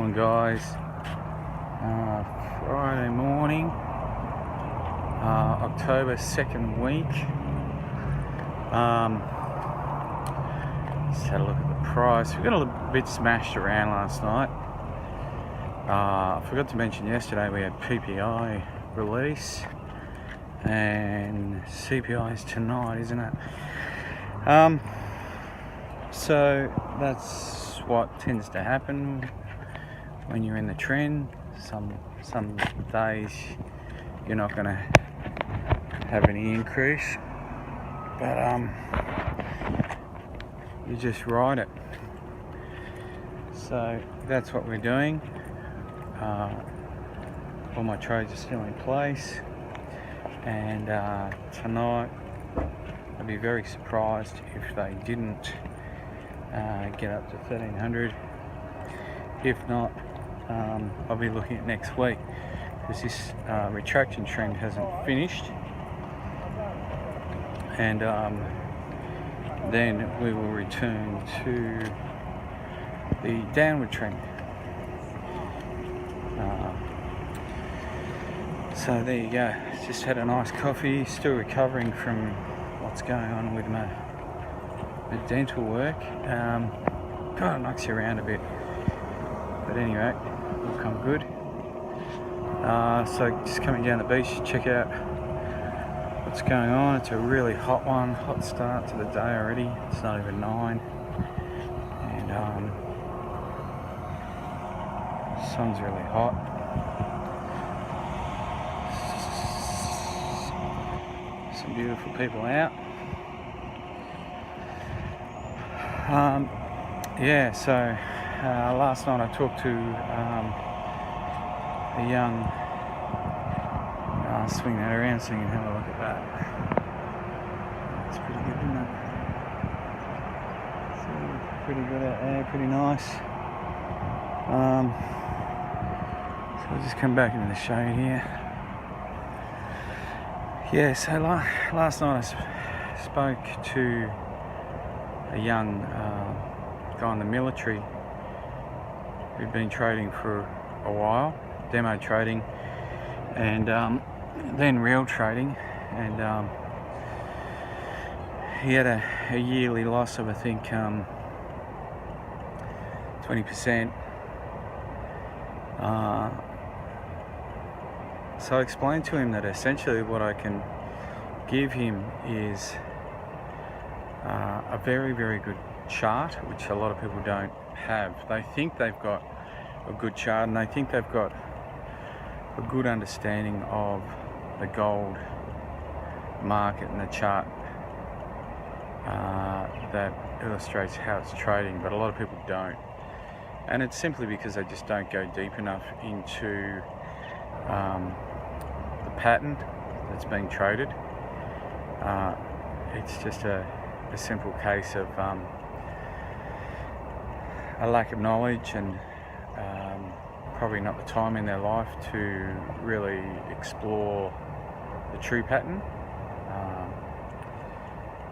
Morning guys, Friday morning, October 2nd week. Just had a look at the price. We got a little bit smashed around last night. I forgot to mention yesterday we had PPI release, and CPI is tonight, isn't it? So that's what tends to happen when you're in the trend. Some days you're not going to have any increase, but you just ride it. So that's what we're doing. All my trades are still in place, and tonight I'd be very surprised if they didn't get up to 1300. If not, I'll be looking at next week, because this retraction trend hasn't finished, and then we will return to the downward trend. So there you go. Just had a nice coffee, still recovering from what's going on with my dental work. Kind of knocks you around a bit, but anyway, it'll come good. So just coming down the beach to check out what's going on. It's a really hot one, hot start to the day already. It's not even 9, and sun's really hot. Some beautiful people out. Yeah, so last night I talked to a young, swing that around so you can have a look at that. It's pretty good, isn't it? So pretty good out there, pretty nice. So I'll just come back into the shade here. Yeah, so last night I spoke to a young guy in the military who'd been trading for a while, demo trading, and then real trading, and he had a yearly loss of, I think, 20%. So I explained to him that essentially what I can give him is a very, very good chart, which a lot of people don't have. They think they've got a good chart, and they think they've got a good understanding of the gold market and the chart that illustrates how it's trading, but a lot of people don't. And it's simply because they just don't go deep enough into the pattern that's being traded. It's just a simple case of a lack of knowledge, and probably not the time in their life to really explore the true pattern,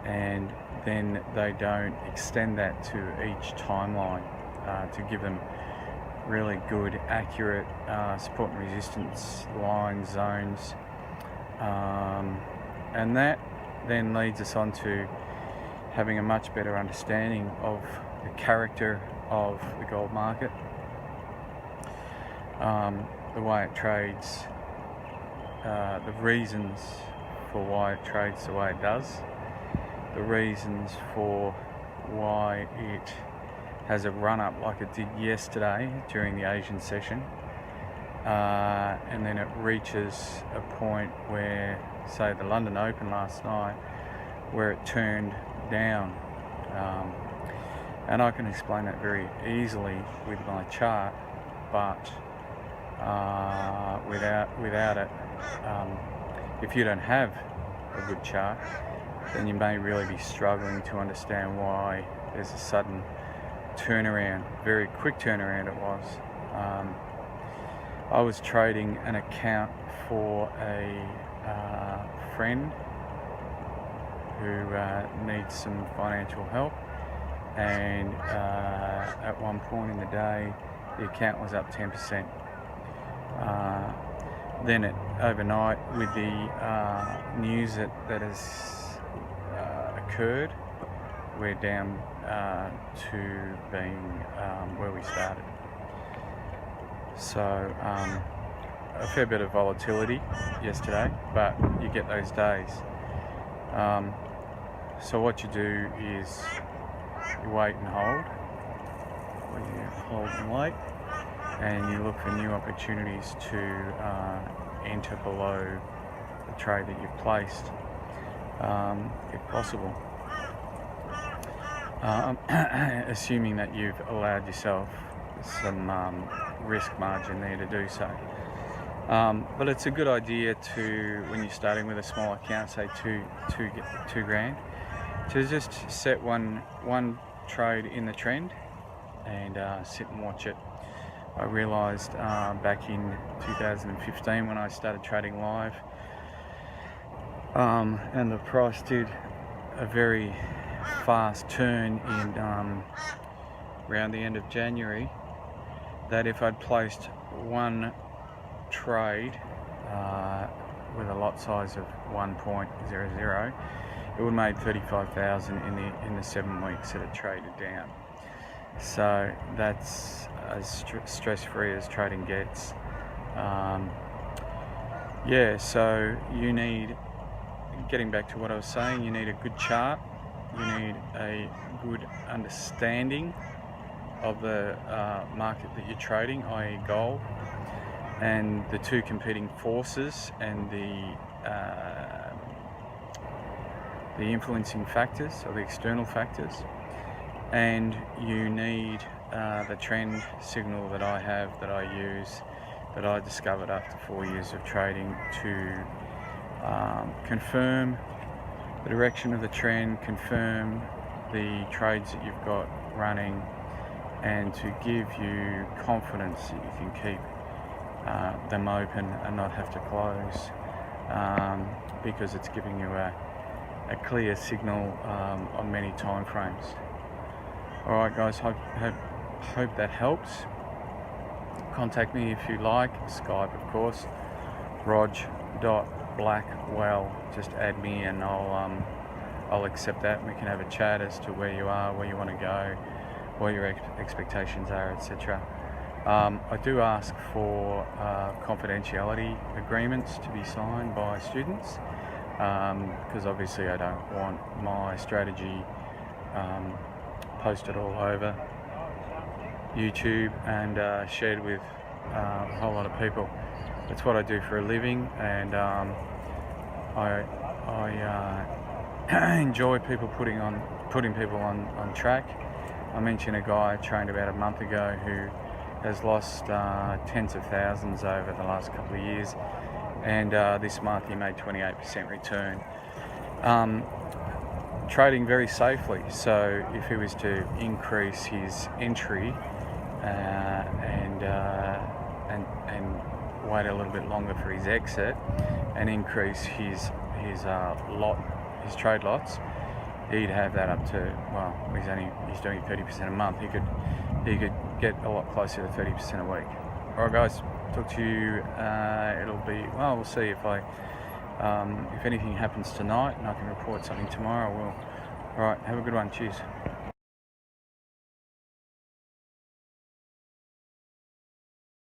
and then they don't extend that to each timeline to give them really good, accurate support and resistance lines, zones, and that then leads us on to having a much better understanding of the character of the gold market, the way it trades, the reasons for why it trades the way it does, the reasons for why it has a run up like it did yesterday during the Asian session, and then it reaches a point where, say, the London Open last night, where it turned down, and I can explain that very easily with my chart, but without it, if you don't have a good chart, then you may really be struggling to understand why there's a sudden turnaround, very quick turnaround it was. I was trading an account for a friend who needs some financial help, and at one point in the day the account was up 10%. Then overnight, with the news that has occurred, we're down to being where we started. So a fair bit of volatility yesterday, but you get those days. So what you do is you wait and hold, or you hold and wait, and you look for new opportunities to enter below the trade that you've placed, if possible. Assuming that you've allowed yourself some risk margin there to do so. But it's a good idea to, when you're starting with a small account, say two grand, to just set one trade in the trend and sit and watch it. I realised back in 2015 when I started trading live, and the price did a very fast turn in around the end of January, that if I'd placed one trade with a lot size of 1.00, it would have made 35,000 in the 7 weeks that it traded down. So that's as stress-free as trading gets. Yeah, so you need, getting back to what I was saying, you need a good chart, you need a good understanding of the market that you're trading, i.e. gold, and the two competing forces and the influencing factors, or the external factors. And you need the trend signal that I have, that I use, that I discovered after 4 years of trading, to confirm the direction of the trend, confirm the trades that you've got running, and to give you confidence that you can keep them open and not have to close, because it's giving you a clear signal on many time frames. Alright guys, hope that helps. Contact me if you like, Skype of course, rog.blackwell, just add me and I'll accept that, and we can have a chat as to where you are, where you want to go, what your expectations are, etc. I do ask for confidentiality agreements to be signed by students, because obviously I don't want my strategy posted all over YouTube and shared with a whole lot of people. That's what I do for a living, and I enjoy people putting people on track. I mentioned a guy I trained about a month ago who has lost tens of thousands over the last couple of years, and this month he made 28% return, trading very safely. So if he was to increase his entry and wait a little bit longer for his exit and increase his trade lots, he'd have that up to, well, he's doing 30% a month. He could get a lot closer to 30% a week. All right, guys, talk to you. It'll be, well, we'll see if anything happens tonight and I can report something tomorrow. I will. All right, have a good one. Cheers.